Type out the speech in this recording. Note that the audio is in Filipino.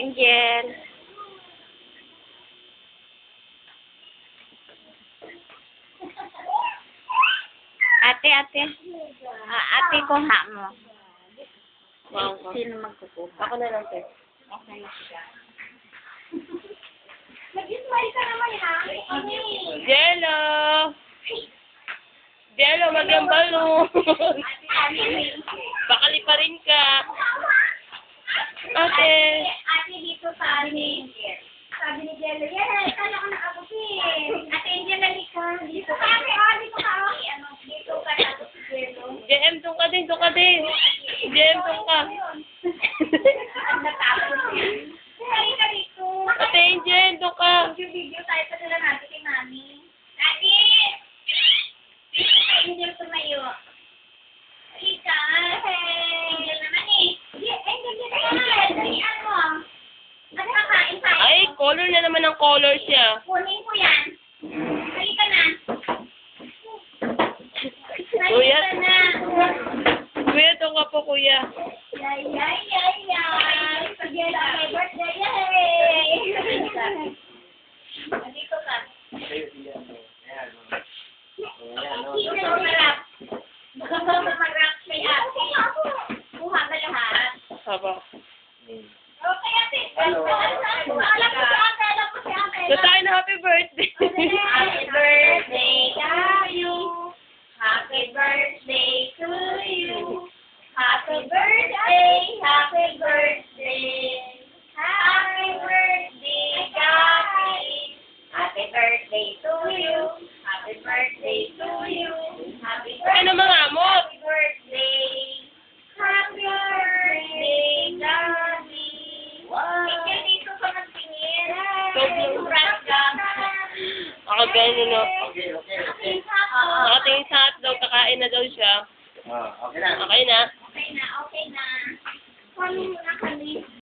Angel. Ate. Ate, kuha mo. Wow. Sino magkukuha? Ako na lang, te. Okay. Nag-smile ka naman, ha? Jello! Jello, mag-ambalo! Bakali pa rin ka. Ate! Ate, dito sabi ni Jello, yes, kaya ka nakabutin. Ate Angel, halika. Dito ka, dito ka. Dito ka na, Jello. JM, doon ka din. JM, doon ka. Ang natapos yan. Halika dito. Ate Angel, doon ka. Video tayo pa sila natin kay Mami. Ate! Angel, tumayo. Halika. Angel naman eh. Angel, dito ka. Dalian mo. Ano kakain tayo? Ay, color na naman ang color siya. Kunin ko yan. Halika na. Kuya? Halika na. Kuya, doon ka po, kuya. Yay! Pag-yela, my birthday, yay! Nandito ka. Hindi na marap. Marap kay ate. Kuha ka lahat. Haba. Okay, ate. Alam ko si ate. So, tayo na happy birthday. Happy birthday to you. Happy birthday to you. Happy birthday, happy birthday. Happy birthday, Gabby. Happy birthday to you. Happy birthday to you. Happy Ay, na mga amot. Happy birthday. Happy birthday, Gabby. Ikaw dito ka magtingin. Congrats, Gabby. Ako ganyan, no? Okay. Nakatingin sa hotdog, kakain na daw siya. Okay na. Okay na. Okay na. Paano mo na kami?